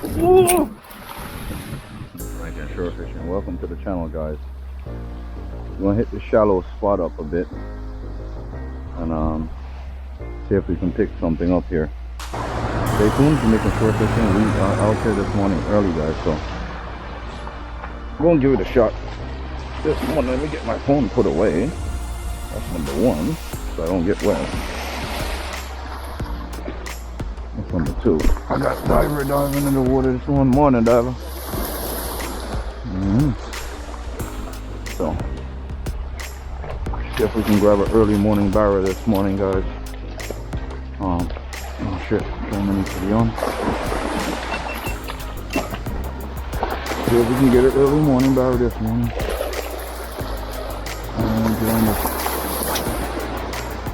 Jamaican shore fishing. Welcome to the channel, guys. We're gonna hit the shallow spot up a bit and see if we can pick something up here. Stay tuned. Jamaican shore fishing. We are out here this morning early, guys, so I'm gonna give it a shot this morning. Let me get my phone put away. That's number one, so I don't get wet. That's number two. I got diver diving in the water this one morning, diver. So, see if we can grab an early morning barra this morning, guys. Oh shit, camera needs to be on. See if we can get an early morning barra this morning. And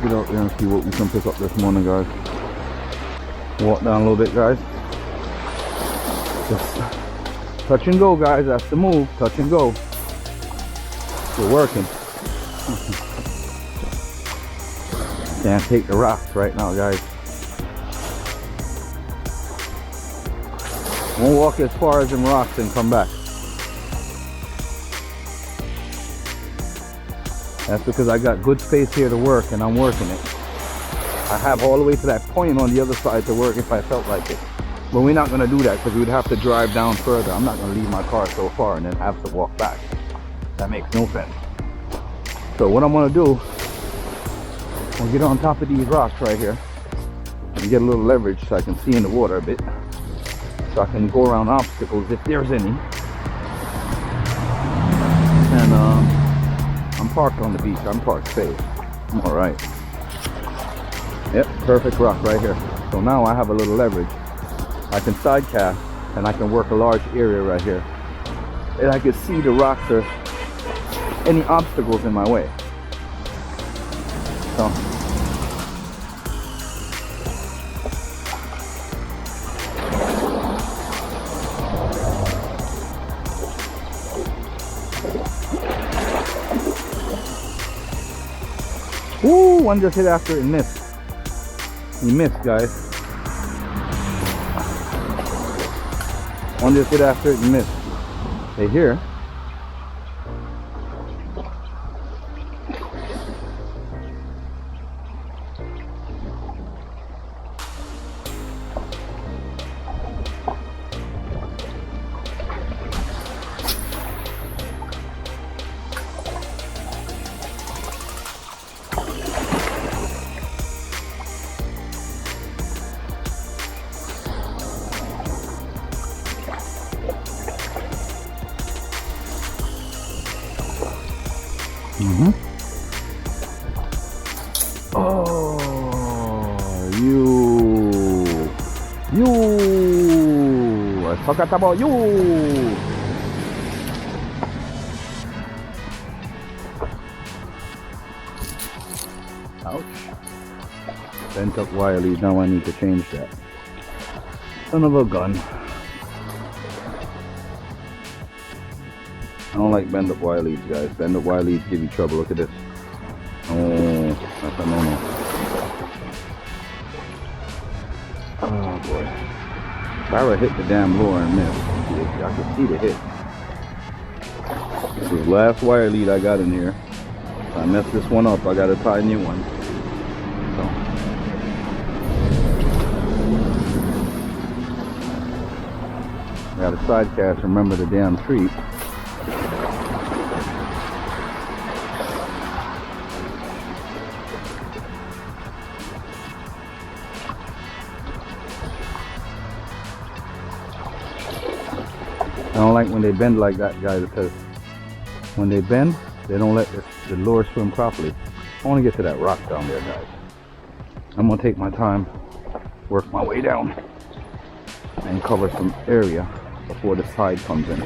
get out there and see what we can pick up this morning, guys. Walk down a little bit, guys. Just touch and go, guys. That's the move. Touch and go. We're working. Can't take the rocks right now, guys. Won't walk as far as them rocks and come back. That's because I got good space here to work and I'm working it. I have all the way to that point on the other side to work if I felt like it. But we're not going to do that because we'd have to drive down further. I'm not going to leave my car so far and then have to walk back. That makes no sense. So what I'm going to do, I'll get on top of these rocks right here and get a little leverage so I can see in the water a bit. So I can go around obstacles if there's any. And I'm parked on the beach. I'm parked safe. I'm alright. Yep, perfect rock right here. So now I have a little leverage. I can side cast and I can work a large area right here. And I can see the rocks or any obstacles in my way. So ooh, one just hit after it and missed. He missed, guys. One just hit after it and missed. Hey, here. Oh, you, I forgot about you. Ouch. Bent up wire lead, now I need to change that. Son of a gun. I don't like bend up wire leads, guys. Bend up wire leads give you trouble. Look at this. Oh, that's a no-no. Oh boy. Barra hit the damn lure and missed. I can see the hit. This is the last wire lead I got in here. If I mess this one up, I gotta tie a new one. So. Got a side cast, remember the damn treat. I don't like when they bend like that, guys, because when they bend, they don't let the lure swim properly. I want to get to that rock down there, guys. I'm going to take my time, work my way down, and cover some area before the tide comes in.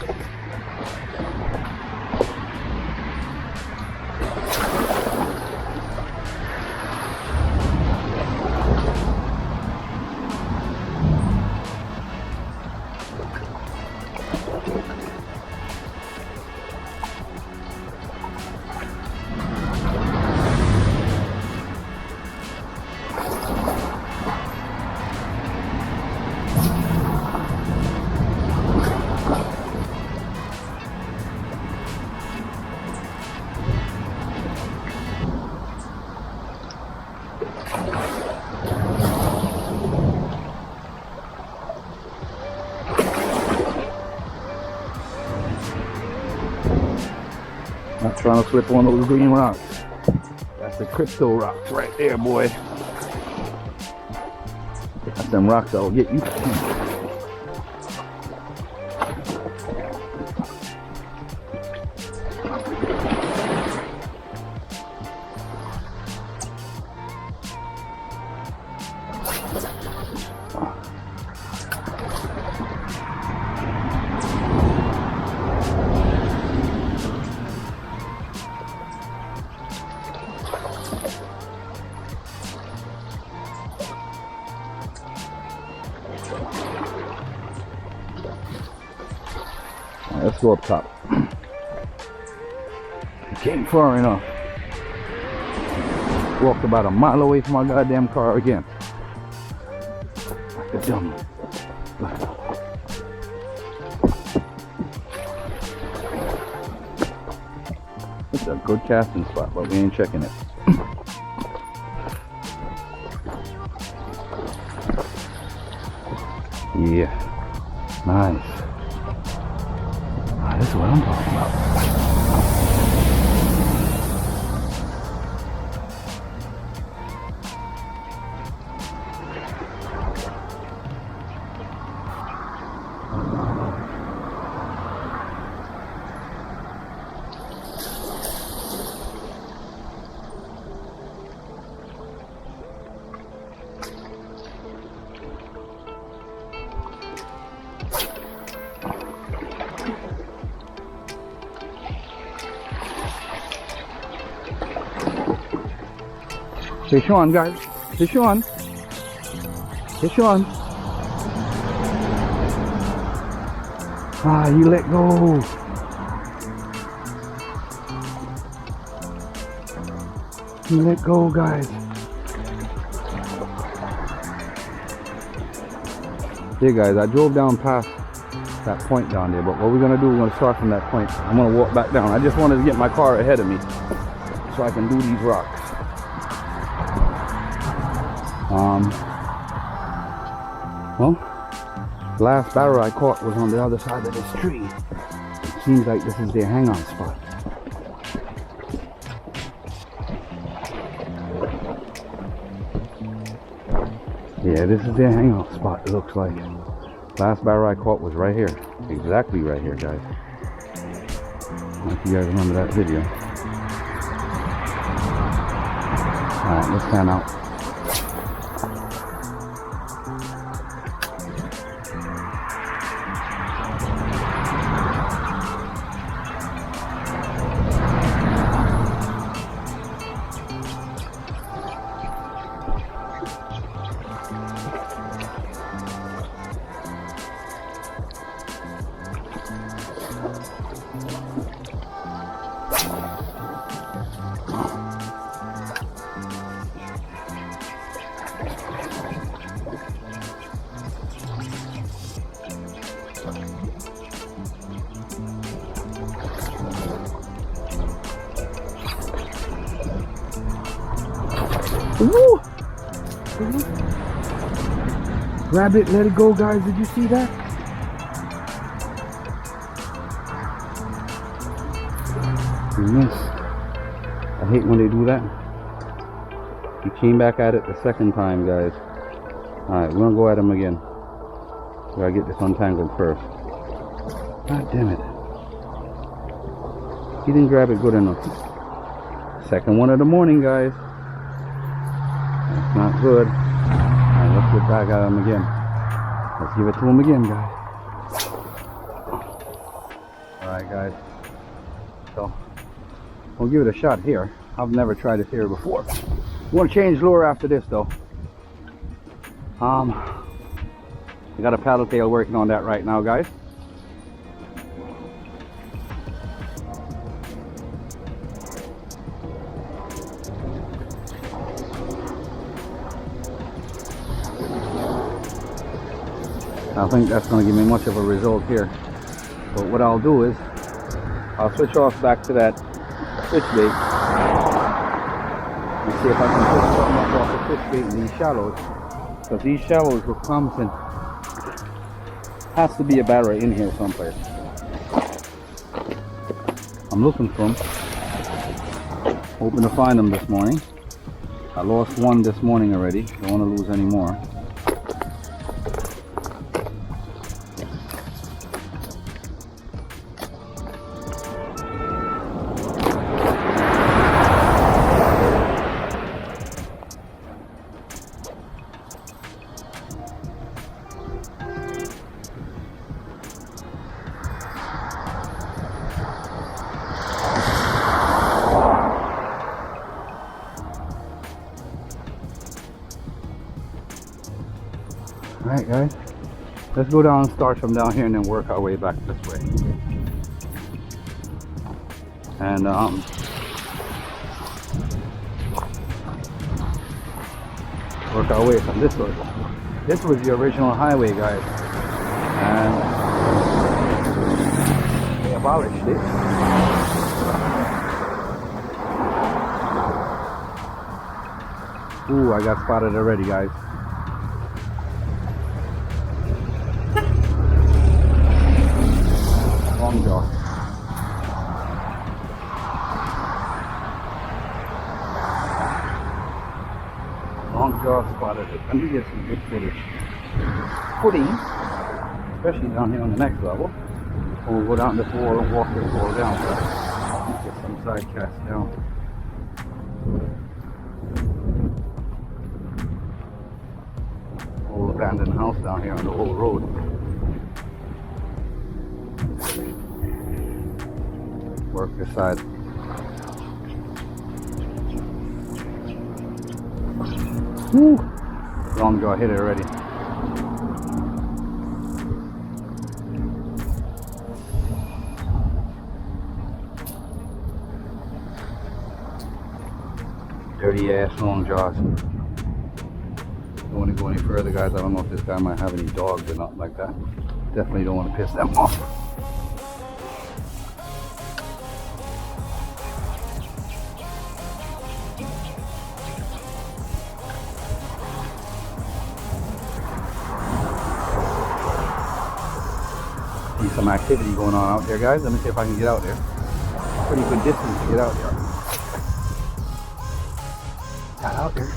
I'm trying to flip one of those green rocks. That's the crypto rocks right there, boy. That's them rocks that'll get you. Let's go up top. Came far enough. Walked about a mile away from my goddamn car again. Like a dummy. It's a good casting spot, but we ain't checking it. Yeah. Nice. This is what I'm talking about. Fish on, guys. Fish on. Fish on. Ah, you let go. You let go, guys. Yeah, guys, I drove down past that point down there, but what we're going to do, we're going to start from that point. I'm going to walk back down. I just wanted to get my car ahead of me so I can do these rocks. Well, last barrel I caught was on the other side of this tree. It seems like this is their hangout spot. Yeah, this is their hangout spot, it looks like. Last barrel I caught was right here. Exactly right here, guys. I don't know if you guys remember that video. Alright, let's pan out. Woo! Grab it, let it go, guys. Did you see that? You missed. I hate when they do that. He came back at it the second time, guys. Alright, we're gonna go at him again. We gotta get this untangled first. God damn it. He didn't grab it good enough. Second one of the morning, guys. That's not good. Alright, let's get back at him again. Let's give it to him again, guys. Alright, guys. So, we'll give it a shot here. I've never tried it here before. I'm going to change lure after this, though. I got a paddle tail working on that right now, guys. I think that's going to give me much of a result here. But what I'll do is, I'll switch off back to that fish bait and see if I can put something up off the fish bait in these shallows. Because these shallows will come and has to be a barra in here someplace. I'm looking for them. Hoping to find them this morning. I lost one this morning already. Don't want to lose any more. Alright guys, let's go down and start from down here and then work our way back this way. And work our way from this way. This was the original highway, guys, and they abolished it. Ooh, I got spotted already, guys. Long jaw. Long jaw spotted it. Let me get some good footing, especially down here on the next level. We'll go down this wall and walk this wall down. Get some side casts down. Old abandoned house down here on the old road. Work this side. Woo! Long jaw hit it already. Dirty ass long jaws. Don't want to go any further, guys. I don't know if this guy might have any dogs or nothing like that. Definitely don't want to piss them off. See some activity going on out there, guys. Let me see if I can get out there. Pretty good distance to get out there. Got out there.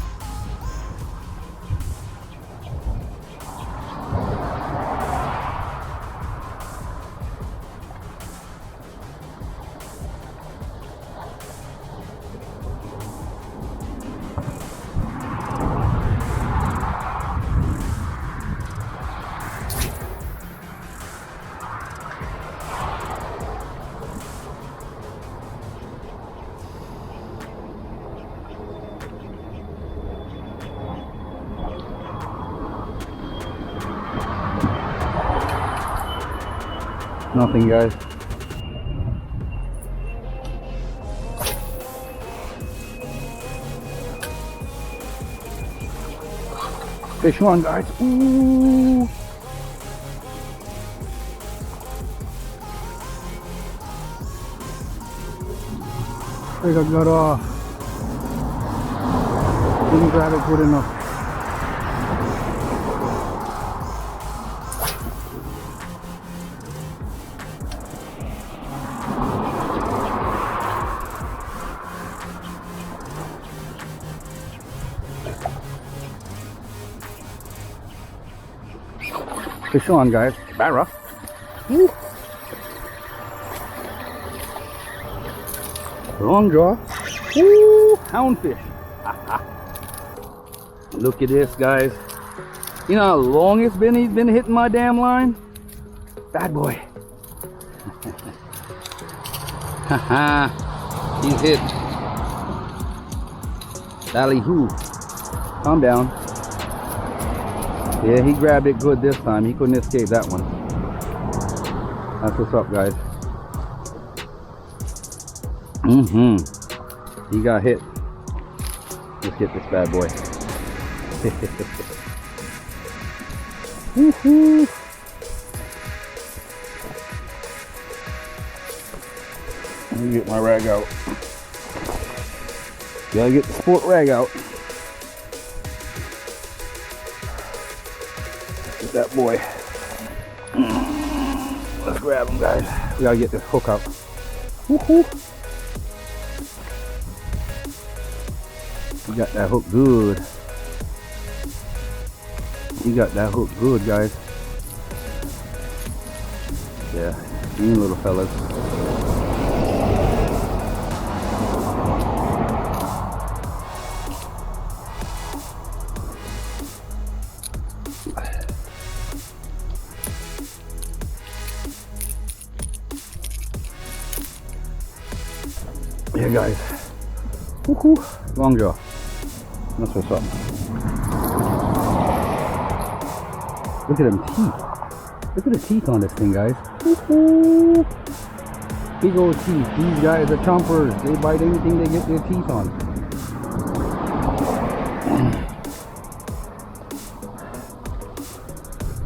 Nothing, guys. Fish on, guys. Ooh. I think I got off. Didn't grab it good enough. Fish on, guys. Barra. Woo. Long jaw. Woo. Houndfish. Look at this, guys. You know how long it's been he's been hitting my damn line? Bad boy. Haha. He's hit. Ballyhoo. Calm down. Yeah, he grabbed it good this time. He couldn't escape that one. That's what's up, guys. He got hit. Let's get this bad boy. Woohoo! Let me get my rag out. Gotta get the sport rag out. Get that boy. Let's grab him, guys. We gotta get this hook out. Woohoo! You got that hook good. You got that hook good, guys. Yeah, you little fellas. Yeah, guys. Woohoo! Long jaw. That's what's up. Look at them teeth. Look at the teeth on this thing, guys. Woohoo! Big old teeth. These guys are chompers. They bite anything they get their teeth on.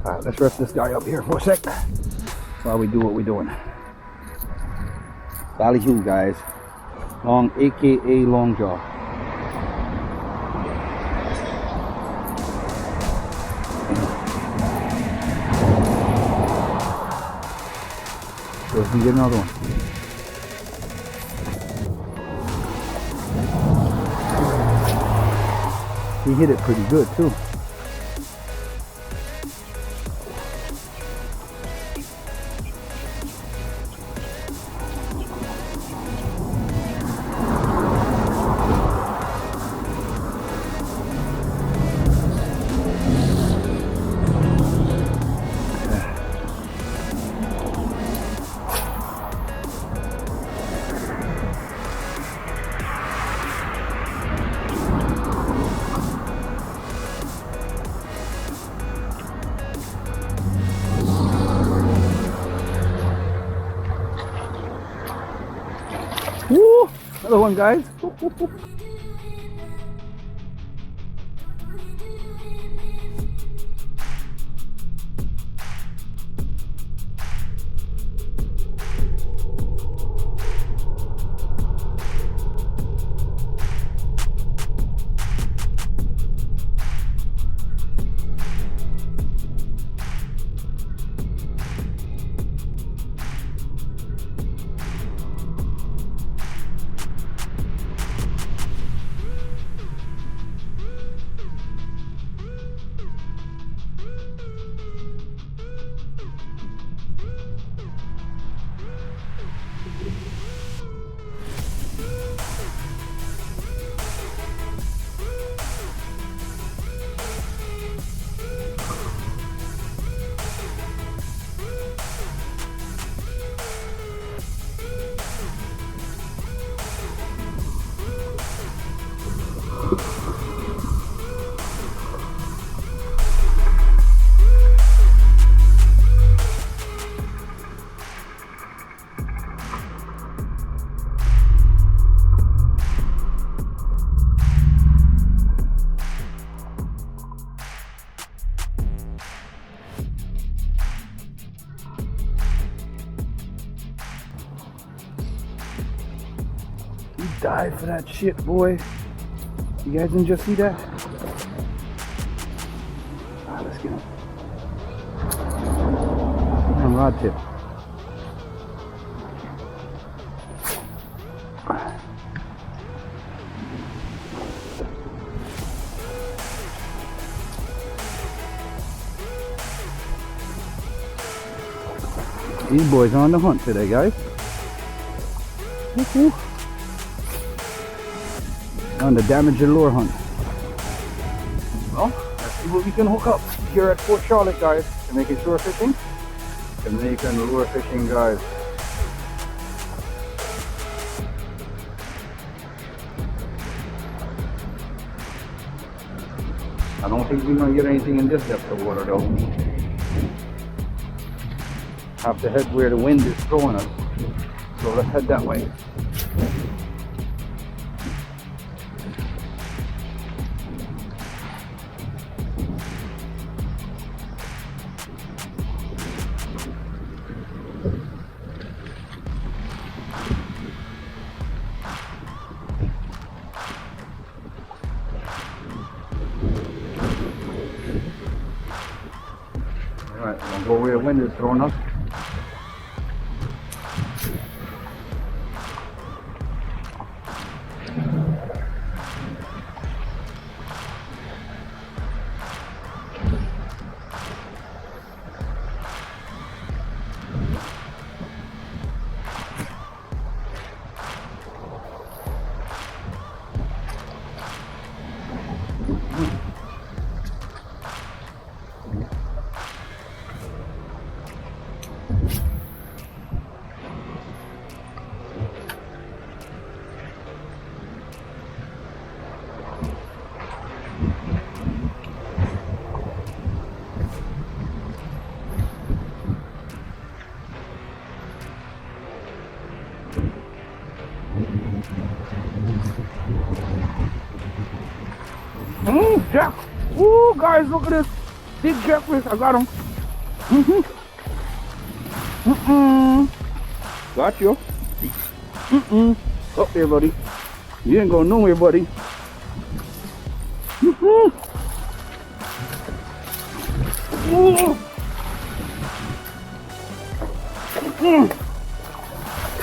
Alright, let's rest this guy up here for a sec while we do what we're doing. Ballyhoo, guys. Long, aka long jaw. So we can get another one. He hit it pretty good too. Woo! Another one, guys. Died for that shit, boy. You guys didn't just see that? Ah, let's get him. Damn rod tip. These boys are on the hunt today, guys. Woo-hoo. On the damage and lure hunt. Well, let's see what we can hook up here at Fort Charlotte, guys. Jamaican shore fishing. Jamaican lure fishing, guys. I don't think we're gonna get anything in this depth of water though. Have to head where the wind is throwing us. So let's head that way. Alright, we'll go where the wind is throwing us. Jack. Ooh, guys, look at this. Big jackfish. I got him. Got you. Up there, buddy. You ain't going nowhere, buddy. Ooh.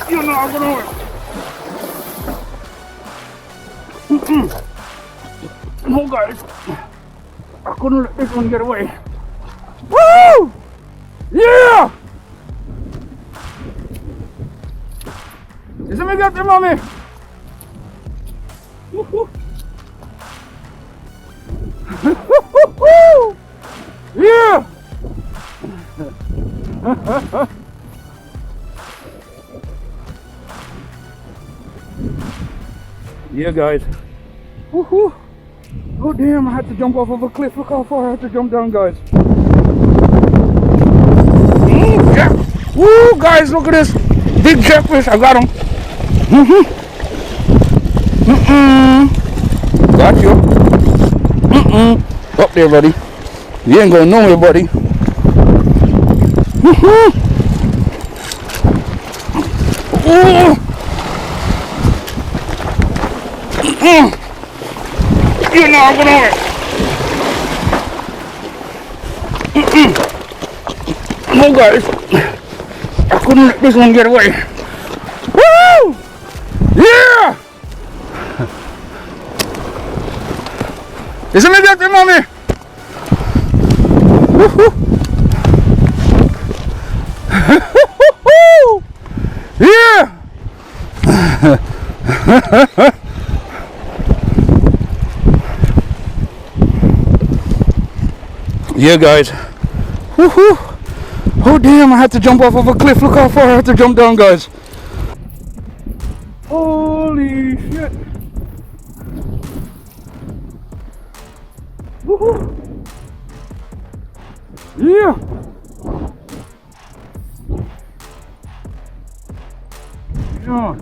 You're not going nowhere. No, guys. I couldn't let this one get away. Woo! Yeah! Is me got the mommy? Yeah! Yeah, guys. Woohoo! Oh damn, I had to jump off of a cliff. Look how far I had to jump down, guys. Yeah. Woo, guys, look at this. Big jackfish, I got him. Got you. Up there, buddy. You ain't going nowhere, buddy. You're not going nowhere. No, guys. I couldn't let this one get away. Woo! Yeah! Is it me got the mommy? Yeah! Yeah, guys. Woohoo! Oh damn, I had to jump off of a cliff. Look how far I had to jump down, guys. Holy shit. Woohoo! Yeah! Yeah.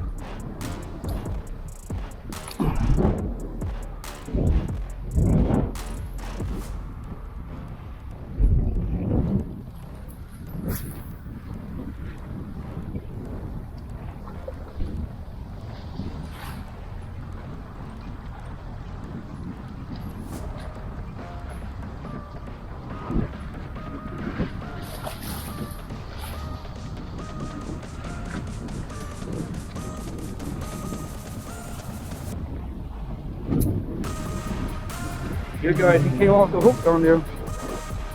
Yeah, guys, he came off the hook down there. I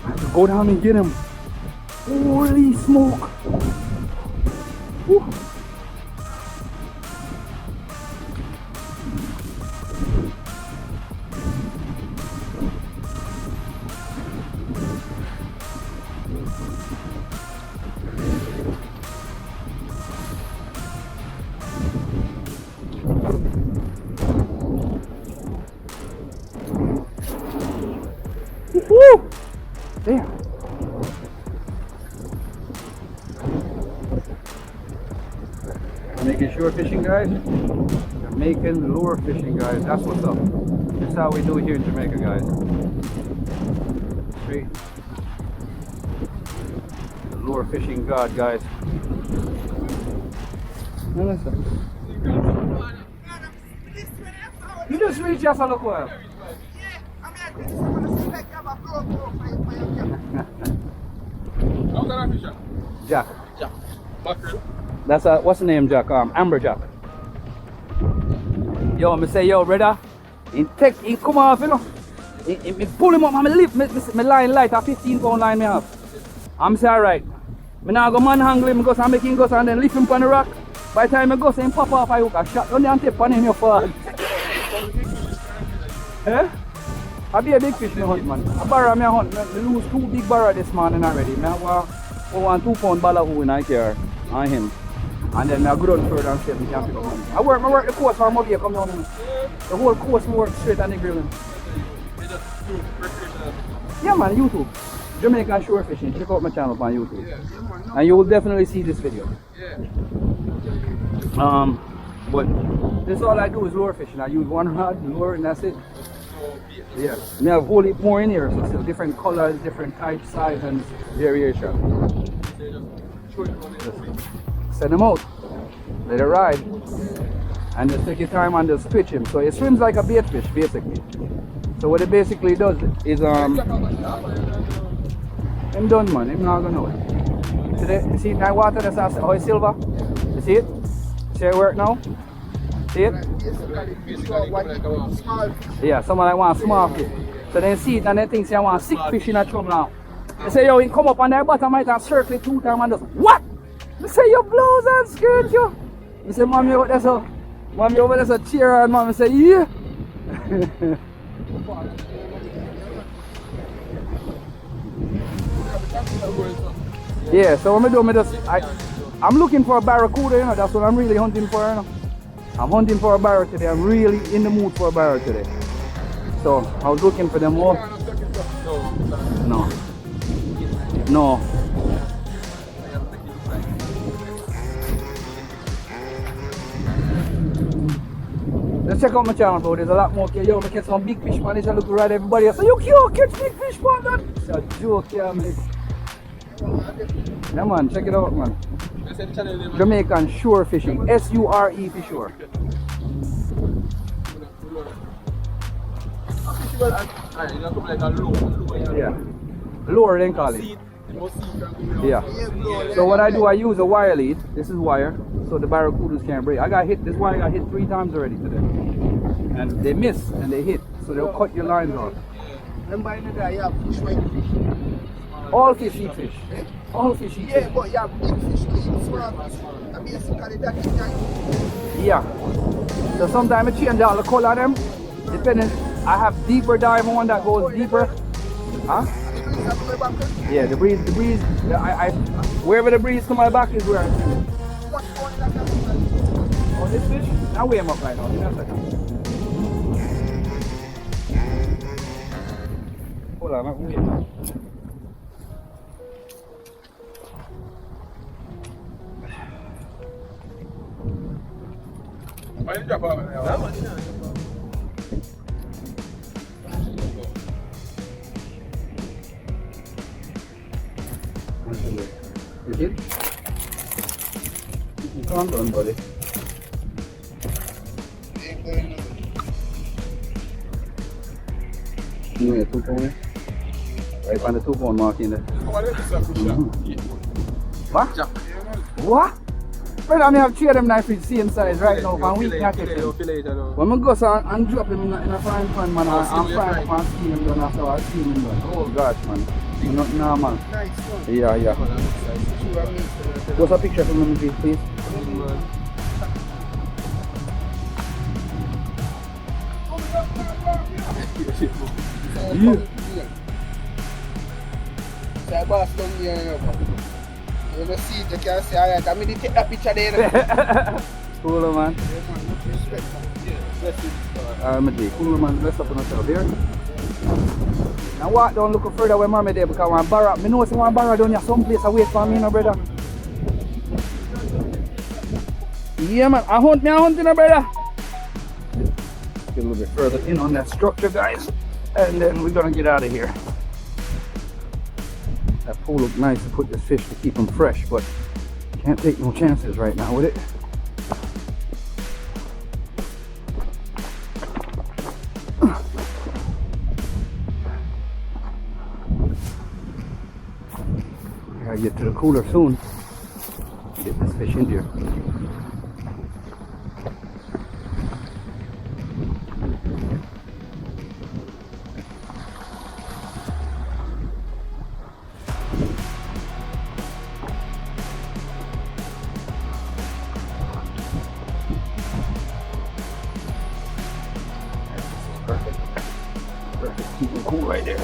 have to go down and get him. Holy smoke! Woo. Woo! Damn. Jamaican shore fishing, guys. Jamaican lure fishing, guys. That's what's up. This is how we do it here in Jamaica, guys. Straight lure fishing god, guys. Now listen. You just reach just a look well. Jack. Jack. Bucker. That's what's the name, Jack? Amber Jack. Yo, me say, yo, brother. He come off, you know. He pull him up, and me lift me line light, a 15-pound line me have. I'm say, alright. Me now go manhandle him, go and make him go and then lift him on the rock. By the time I go, say him pop off, I hook a shot. Only and tip on him, you fall. Eh? I be a big fish me hunt, man. A barra me hunt. Me lose 2 big barra this morning already. Me have one 2-pound ballahu in I care on him. And then I go down further and see if we can pick up one. I work the coast from up here, come down. The whole coast work straight on the grilling. Yeah, man, YouTube. Jamaican shore fishing. Check out my channel on YouTube. And you will definitely see this video. But this all I do is lure fishing. I use one rod, lure, and that's it. Yeah, we have whole heap more in here, so still different colors, different type, size, and variation. Just send them out, let it ride, and just take your time and just pitch him. So it swims like a bait fish, basically. So what it basically does is I'm done, man. I'm not gonna know it. Today, you see that water that's out, oh, it's silver. You see it? See it work now? See it? Yeah, someone like want small fish. So they see it and they think say I want sick fish in a chum now. They say yo, he come up on their bottom right and circle it 2 times and just what? They say your blows and skirt you. They say mommy over there's a mommy over there's a cheer and mommy say yeah. Yeah, so what I do, I'm looking for a barracuda, you know, that's what I'm really hunting for, you know. I'm hunting for a barra today, I'm really in the mood for a barra today. So, I was looking for them more. No. No. Let's check out my channel, bro. There's a lot more. Yo, I catch some big fish, man. It's a look right everybody. I say, you can't catch big fish, man. It's a joke, yeah, man. Yeah, man. Check it out, man. Jamaican shore fishing. S-U-R-E for sure. Yeah. Lower than call it. Yeah. So what I do, I use a wire lead. This is wire, so the barracudas can't break. I got hit. This wire got hit 3 times already today, and they miss and they hit, so they'll cut your lines off. All fish eat fish. All fish eat fish. Yeah, but you have big fish too, small fish. I mean, basically that is Yeah. So sometimes I change all the color of them, depending. I have deeper diamond one that goes deeper. Huh? Yeah, the breeze, wherever the breeze to my back is where I swim. Oh, this fish? Now weigh him up right now. Give me a second. Hold on, I'm weigh him up. Why did you drop out? That one, yeah. You did? You can't run, buddy. Yeah, 2 pound. Right on the 2 pound mark in there. What? What? Brother, I have 3 of them knives with same size right now, and we can't catch them. When I go and drop him in a frying pan, man, I'm frying pan, steam him done after I steam him done. Oh gosh, man. Not normal. nice one. Yeah. What's a picture from me, please? Yeah. So I boss down here, you know. You don't see it, you can say, alright, I'm going to take that picture there. Cool, man. Respect, man. Cool, man. Let's up on yourself here. Now walk down looking further where mommy there because one barra, I know see one barra down here someplace away from me, no brother. Yeah, man. I hunt, no brother. Get a little bit further in on that structure, guys, and then we're gonna get out of here. That pool looked nice to put this fish to keep them fresh, but can't take no chances right now with it. I gotta get to the cooler soon. Get this fish in here. Perfect, keep it cool right there.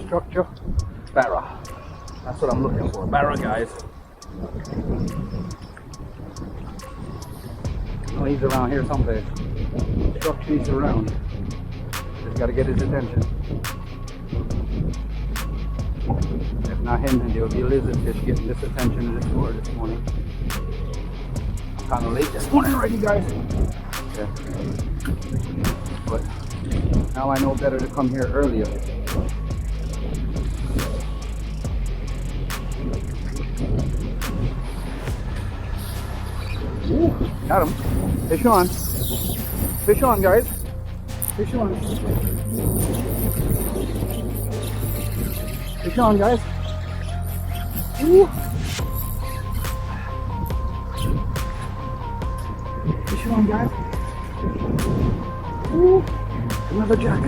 structure. Barra. That's what I'm looking for. Barra, guys. Oh, he's around here someplace. Structure, he's around. Just gotta get his attention. If not him, then there will be a lizard fish getting this attention in this water this morning. Kind of late this morning already, guys. Yeah. But now I know better to come here earlier. Ooh, got him. Fish on. Fish on, guys. Fish on. Fish on, guys. Ooh. Fish on, guys. Ooh. Another jack.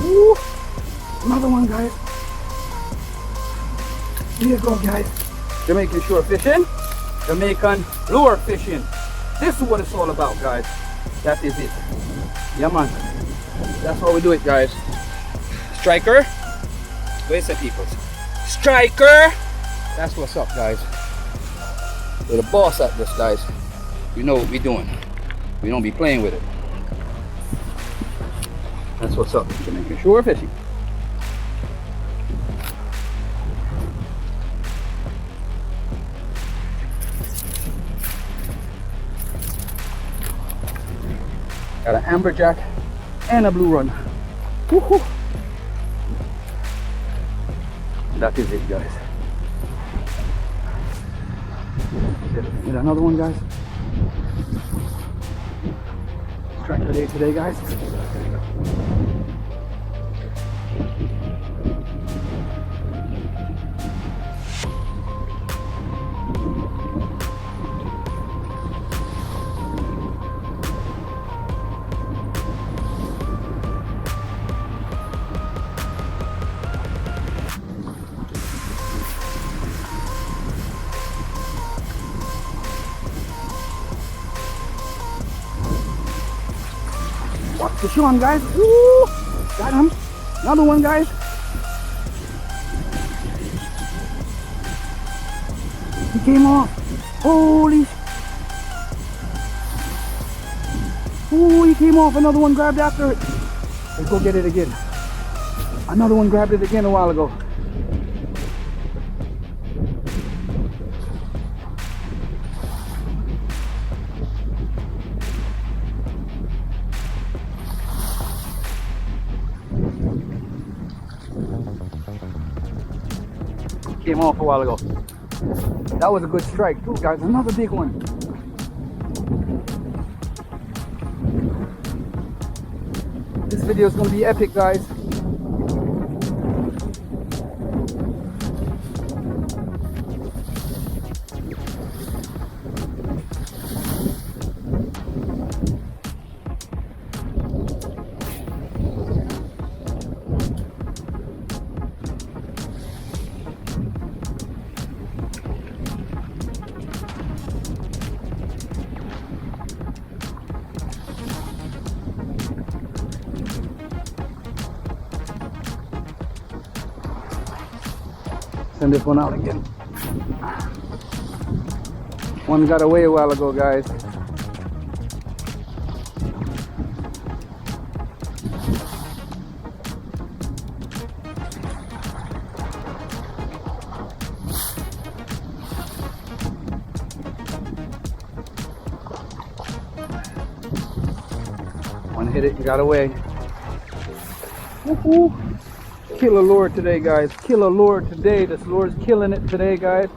Ooh. Another one, guys. Here you go, guys. Jamaican shore fishing. Jamaican lure fishing. This is what it's all about, guys. That is it. Yeah, man. That's how we do it, guys. Striker. Where's the people? Striker. That's what's up, guys. We're the boss at this, guys. We know what we're doing. We don't be playing with it. That's what's up. Jamaican shore fishing. Got an amberjack and a blue run. Woohoo! That is it, guys. Get another one, guys. Tractor day today, guys. Fish on, guys. Woo! Got him. Another one, guys. He came off. Holy. Ooh, he came off. Another one grabbed after it. Let's go get it again. Another one grabbed it again a while ago. Came off a while ago. That was a good strike too, guys. Another big one. This video is going to be epic, guys. Send this one out again. One got away a while ago, guys. One hit it and got away. Woohoo! Kill a lure today, guys. Kill a lure today. This lure's killing it today, guys.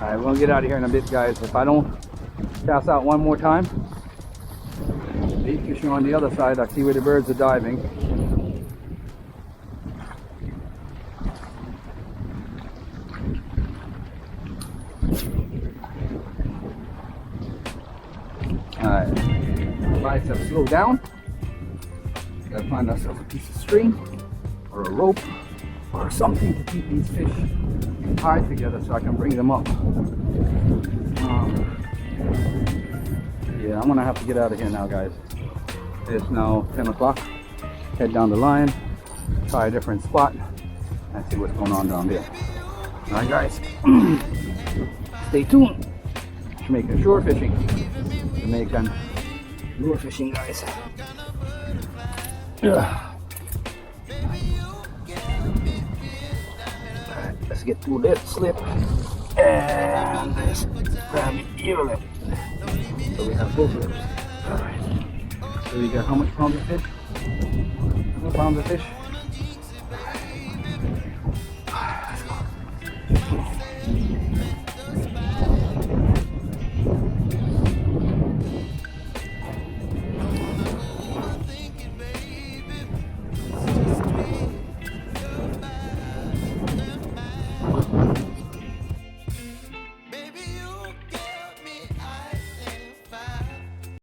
Alright, we're gonna get out of here in a bit, guys. If I don't cast out one more time, bait fishing on the other side. I see where the birds are diving. Alright, bicep slow down. Gotta find ourselves a piece of string or a rope or something to keep these fish tied together so I can bring them up. Yeah, I'm gonna have to get out of here now, guys. It's now 10 o'clock. Head down the line, try a different spot, and see what's going on down there. Alright, guys. Stay tuned. Jamaican shore fishing. Jamaican lure fishing, guys. Alright, let's get through that slip. And let's grab the ear lip. So we have both lips. Alright. So we got how much pounds of fish? 2 pounds of fish.